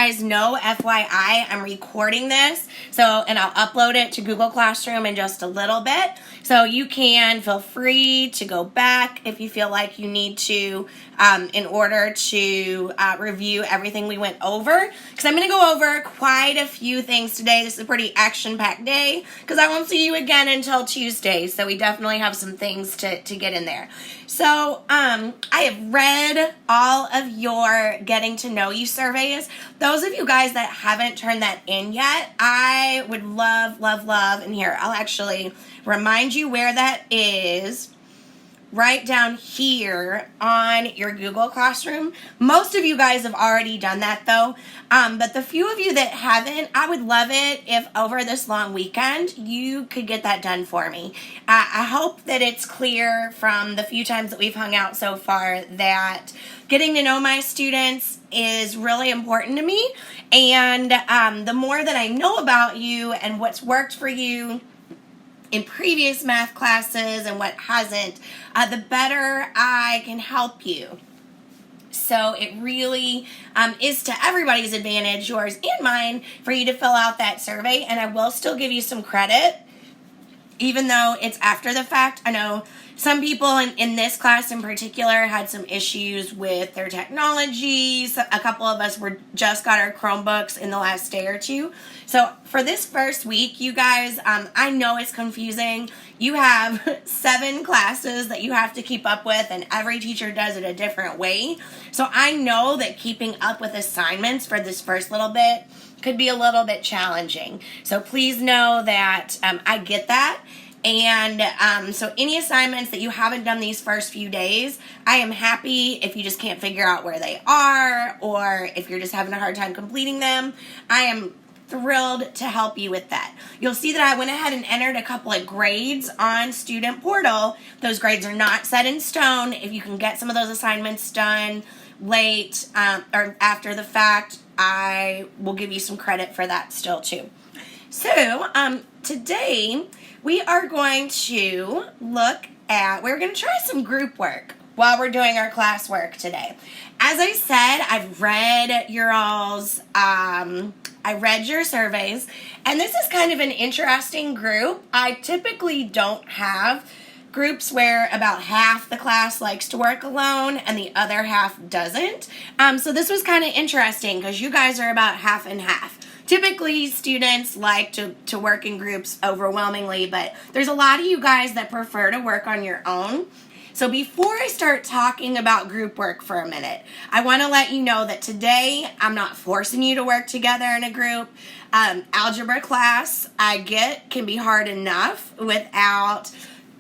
guys know, FYI, I'm recording this, and I'll upload it to Google Classroom in just a little bit. So you can feel free to go back if you feel like you need to in order to review everything we went over. Because I'm going to go over quite a few things today. This is a pretty action-packed day because I won't see you again until Tuesday. So we definitely have some things to get in there. So I have read all of your getting to know you surveys. Those of you guys that haven't turned that in yet, I would love, and here, I'll actually remind you where that is. Right down here on your Google Classroom. Most of you guys have already done that though, but the few of you that haven't, I would love it if over this long weekend you could get that done for me. I hope that it's clear from the few times that we've hung out so far that getting to know my students is really important to me, and the more that I know about you and what's worked for you in previous math classes and what hasn't, the better I can help you. So it really is to everybody's advantage, yours and mine, for you to fill out that survey, and I will still give you some credit even though it's after the fact. I know some people in this class in particular had some issues with their technology. So a couple of us just got our Chromebooks in the last day or two. So for this first week, you guys, I know it's confusing. You have 7 classes that you have to keep up with, and every teacher does it a different way. So I know that keeping up with assignments for this first little bit could be a little bit challenging. So please know that I get that. And so any assignments that you haven't done these first few days, I am happy if you just can't figure out where they are, or if you're just having a hard time completing them. I am thrilled to help you with that. You'll see that I went ahead and entered a couple of grades on Student Portal. Those grades are not set in stone. If you can get some of those assignments done late or after the fact, I will give you some credit for that still too. So today we are going to we're going to try some group work while we're doing our classwork today. As I said, I've read your all's, I read your surveys, and this is kind of an interesting group. I typically don't have groups where about half the class likes to work alone and the other half doesn't. So this was kind of interesting because you guys are about half and half. Typically, students like to work in groups overwhelmingly, but there's a lot of you guys that prefer to work on your own. So before I start talking about group work for a minute, I want to let you know that today I'm not forcing you to work together in a group. Algebra class, I get, can be hard enough without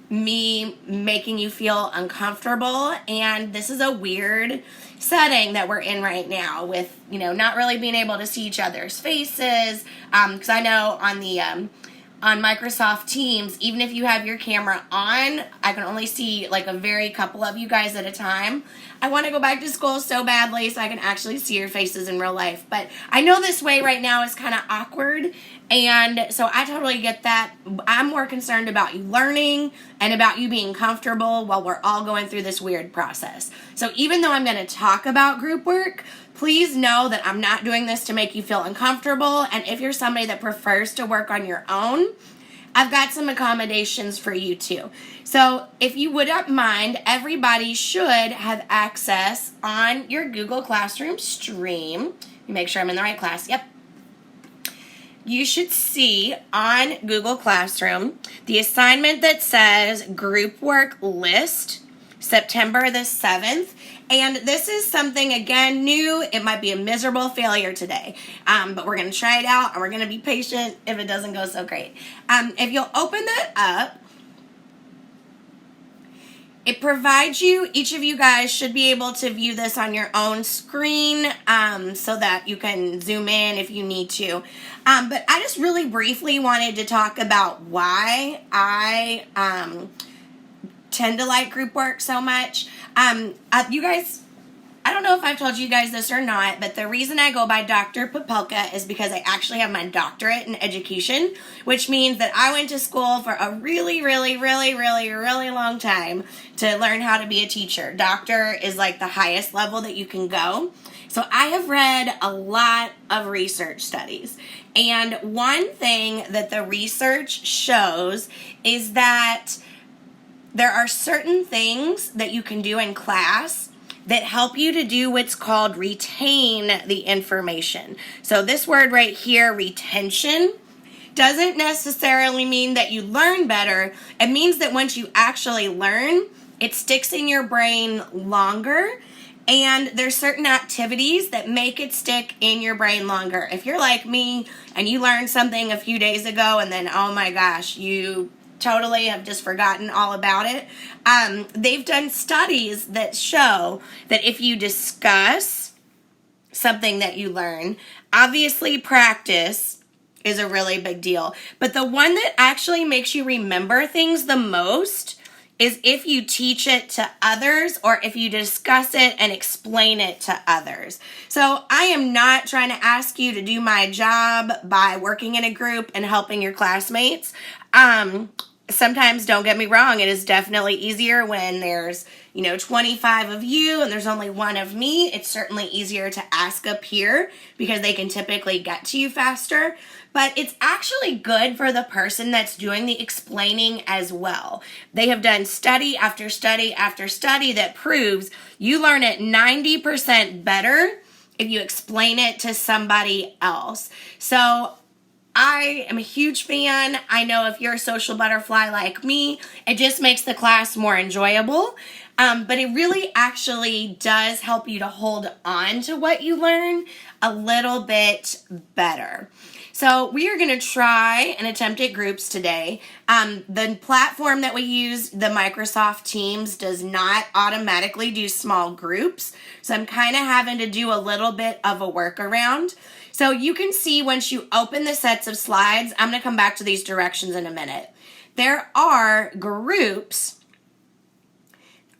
me making you feel uncomfortable, and this is a weird setting that we're in right now with, not really being able to see each other's faces, because I know on Microsoft Teams, even if you have your camera on, I can only see like a very couple of you guys at a time. I want to go back to school so badly so I can actually see your faces in real life, but I know this way right now is kind of awkward, and so I totally get that. I'm more concerned about you learning and about you being comfortable while we're all going through this weird process. So even though I'm going to talk about group work, please know that I'm not doing this to make you feel uncomfortable, and if you're somebody that prefers to work on your own, I've got some accommodations for you too. So if you wouldn't mind, everybody should have access on your Google Classroom stream. Let me make sure I'm in the right class. Yep. You should see on Google Classroom the assignment that says Group Work List, September the 7th. And this is something, again, new. It might be a miserable failure today, but we're going to try it out, and we're going to be patient if it doesn't go so great. If you'll open that up, it provides you, each of you guys should be able to view this on your own screen so that you can zoom in if you need to. But I just really briefly wanted to talk about why I tend to like group work so much. You guys, I don't know if I've told you guys this or not, but the reason I go by Dr. Popelka is because I actually have my doctorate in education, which means that I went to school for a really, really, really, really, really long time to learn how to be a teacher. Doctor is like the highest level that you can go. So I have read a lot of research studies, and one thing that the research shows is that there are certain things that you can do in class that help you to do what's called retain the information. So this word right here, retention, doesn't necessarily mean that you learn better. It means that once you actually learn, it sticks in your brain longer. And there's certain activities that make it stick in your brain longer. If you're like me and you learned something a few days ago and then, oh my gosh, you totally have just forgotten all about it. They've done studies that show that if you discuss something that you learn, obviously practice is a really big deal. But the one that actually makes you remember things the most is if you teach it to others or if you discuss it and explain it to others. So I am not trying to ask you to do my job by working in a group and helping your classmates. Sometimes, don't get me wrong, it is definitely easier when there's, 25 of you and there's only one of me. It's certainly easier to ask up here because they can typically get to you faster. But it's actually good for the person that's doing the explaining as well. They have done study after study after study that proves you learn it 90% better if you explain it to somebody else. So I am a huge fan. I know if you're a social butterfly like me, it just makes the class more enjoyable. But it really actually does help you to hold on to what you learn a little bit better. So we are going to try and attempt at groups today. The platform that we use, the Microsoft Teams, does not automatically do small groups. So I'm kind of having to do a little bit of a workaround. So you can see once you open the sets of slides, I'm going to come back to these directions in a minute. There are groups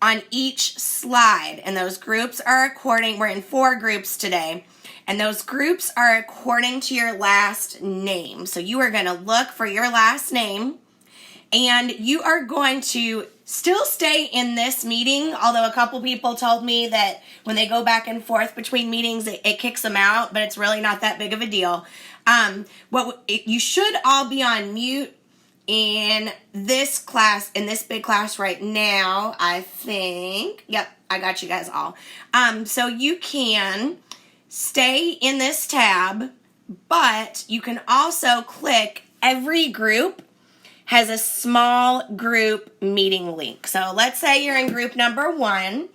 on each slide, and those groups are we're in 4 groups today, and those groups are according to your last name. So you are going to look for your last name, and you are going to still stay in this meeting, although a couple people told me that when they go back and forth between meetings, it kicks them out, but it's really not that big of a deal. You should all be on mute in this class, in this big class right now, I think. Yep, I got you guys all. So you can stay in this tab, but you can also click every group has a small group meeting link. So let's say you're in group number 1,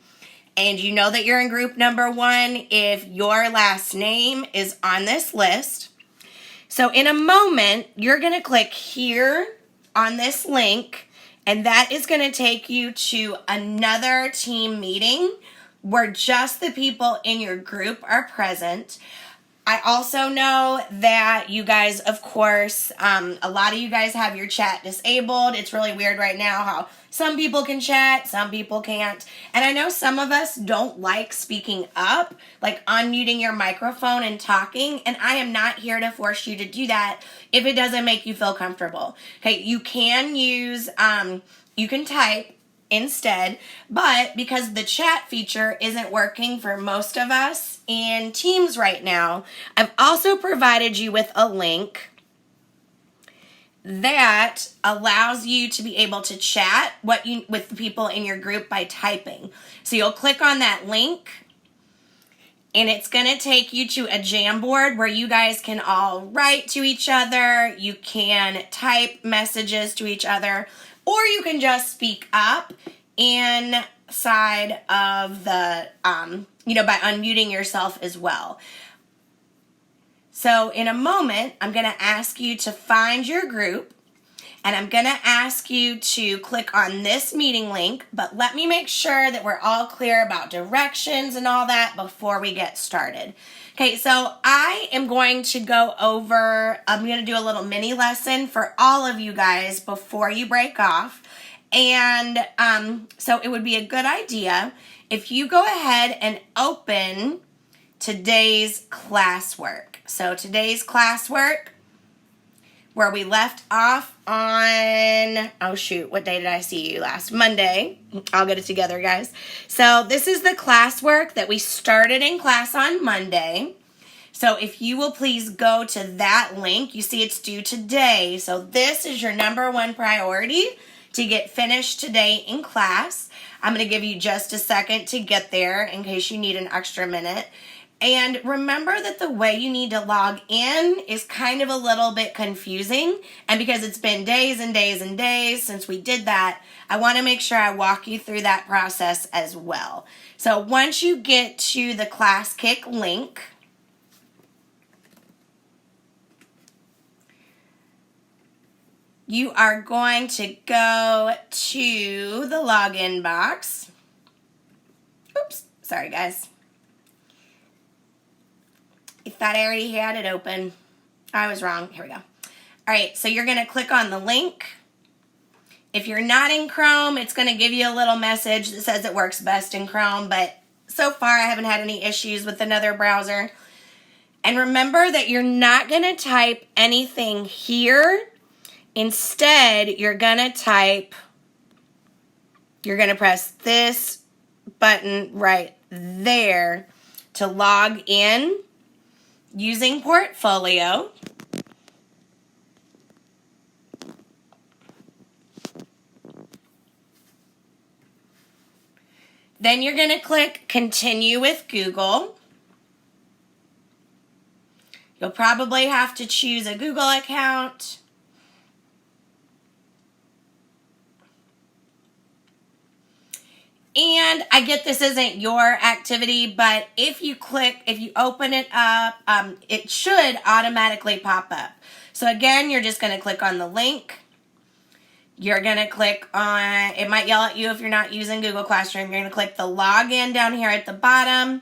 and you know that you're in group number 1 if your last name is on this list. So in a moment, you're going to click here on this link, and that is going to take you to another team meeting where just the people in your group are present. I also know that you guys, of course, a lot of you guys have your chat disabled. It's really weird right now how some people can chat, some people can't. And I know some of us don't like speaking up, like unmuting your microphone and talking. And I am not here to force you to do that if it doesn't make you feel comfortable. Okay, you can use, you can type instead, but because the chat feature isn't working for most of us in Teams right now, I've also provided you with a link that allows you to be able to chat with the people in your group by typing. So you'll click on that link, and it's going to take you to a Jamboard where you guys can all write to each other, you can type messages to each other, or you can just speak up inside of the, by unmuting yourself as well. So in a moment, I'm going to ask you to find your group, and I'm going to ask you to click on this meeting link, but let me make sure that we're all clear about directions and all that before we get started. Okay, so I am going to I'm going to do a little mini lesson for all of you guys before you break off. And so it would be a good idea if you go ahead and open today's classwork. So today's classwork, where we left off on, oh shoot, what day did I see you last? Monday. I'll get it together, guys. So this is the classwork that we started in class on Monday. So if you will please go to that link, you see it's due today. So this is your number one priority to get finished today in class. I'm going to give you just a second to get there in case you need an extra minute. And remember that the way you need to log in is kind of a little bit confusing. And because it's been days and days and days since we did that, I want to make sure I walk you through that process as well. So once you get to the ClassKick link, you are going to go to the login box. Oops, sorry guys. I thought I already had it open. I was wrong. Here we go. All right, so you're going to click on the link. If you're not in Chrome, it's going to give you a little message that says it works best in Chrome, but so far I haven't had any issues with another browser. And remember that you're not going to type anything here. Instead, you're going to press this button right there to log in using Portfolio. Then you're going to click Continue with Google. You'll probably have to choose a Google account. And I get this isn't your activity, but if you open it up, it should automatically pop up. So again, you're just going to click on the link. You're going to click on, it might yell at you if you're not using Google Classroom. You're going to click the login down here at the bottom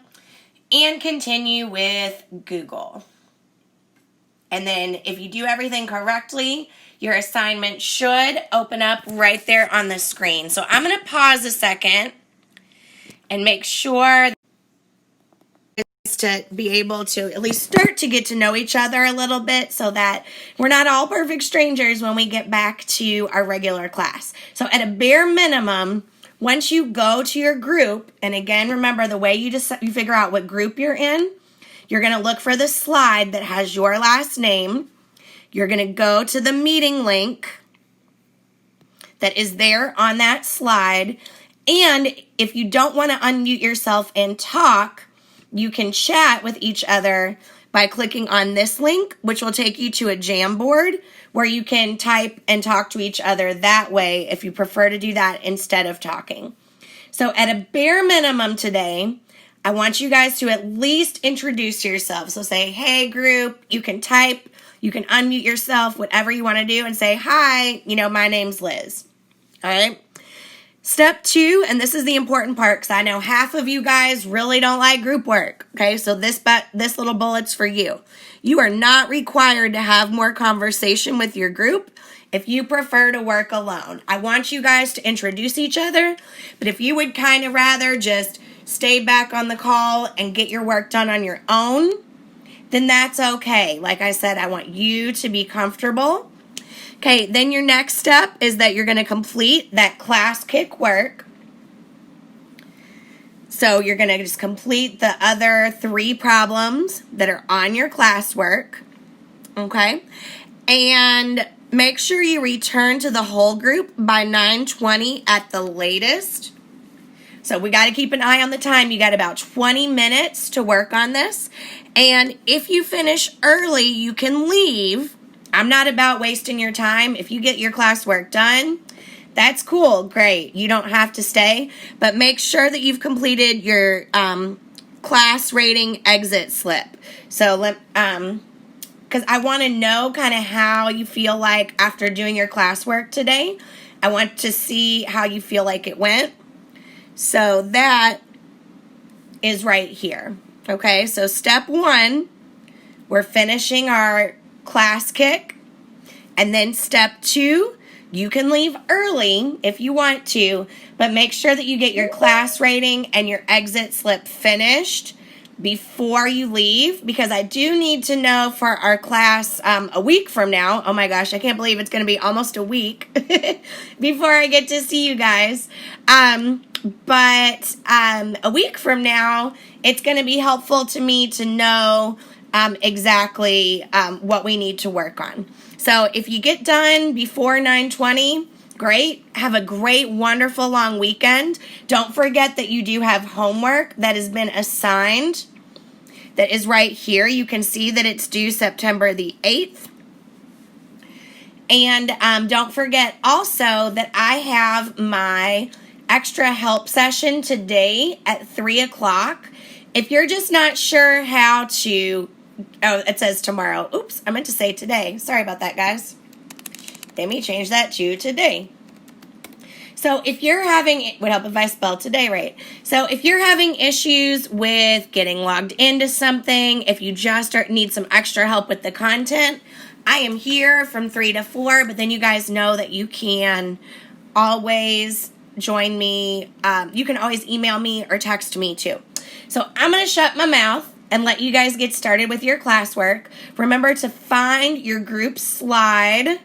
and continue with Google. And then if you do everything correctly, your assignment should open up right there on the screen. So I'm going to pause a second and make sure to be able to at least start to get to know each other a little bit so that we're not all perfect strangers when we get back to our regular class. So at a bare minimum, once you go to your group, and again, remember the way you figure out what group you're in, you're going to look for the slide that has your last name. You're going to go to the meeting link that is there on that slide. And if you don't want to unmute yourself and talk, you can chat with each other by clicking on this link, which will take you to a Jamboard where you can type and talk to each other that way if you prefer to do that instead of talking. So at a bare minimum today, I want you guys to at least introduce yourself. So say, hey group, you can type, you can unmute yourself, whatever you want to do, and say, hi, my name's Liz. All right. Step 2, and this is the important part because I know half of you guys really don't like group work. Okay, so this little bullet's for you. You are not required to have more conversation with your group if you prefer to work alone. I want you guys to introduce each other, but if you would kind of rather just stay back on the call and get your work done on your own, then that's okay. Like I said, I want you to be comfortable. Okay, then your next step is that you're going to complete that ClassKick work. So you're going to just complete the other 3 problems that are on your classwork. Okay, and make sure you return to the whole group by 9:20 at the latest. So we got to keep an eye on the time. You got about 20 minutes to work on this. And if you finish early, you can leave. I'm not about wasting your time. If you get your classwork done, that's cool, great. You don't have to stay, but make sure that you've completed your class rating exit slip. So, because I want to know kind of how you feel like after doing your classwork today. I want to see how you feel like it went. So that is right here. Okay, so step 1, we're finishing our ClassKick, and then step 2, you can leave early if you want to, but make sure that you get your class rating and your exit slip finished before you leave, because I do need to know for our class a week from now. Oh my gosh, I can't believe it's going to be almost a week before I get to see you guys. But a week from now, it's going to be helpful to me to know exactly what we need to work on. So if you get done before 9:20, great. Have a great, wonderful long weekend. Don't forget that you do have homework that has been assigned. That is right here. You can see that it's due September the 8th. And don't forget also that I have my extra help session today at 3 o'clock. If you're just not sure how to, oh, it says tomorrow. Oops, I meant to say today. Sorry about that, guys. Let me change that to today. So if you're having, it would help if I spelled today right. So if you're having issues with getting logged into something, if you just need some extra help with the content, I am here from 3 to 4, but then you guys know that you can always join me. You can always email me or text me too. So I'm going to shut my mouth and let you guys get started with your classwork. Remember to find your group slide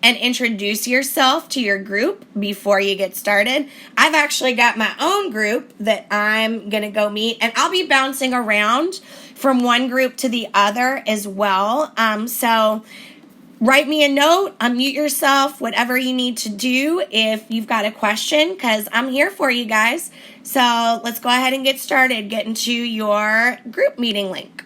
and introduce yourself to your group before you get started. I've actually got my own group that I'm going to go meet, and I'll be bouncing around from one group to the other as well. So write me a note, unmute yourself, whatever you need to do if you've got a question, because I'm here for you guys. So let's go ahead and get started. Get into your group meeting link.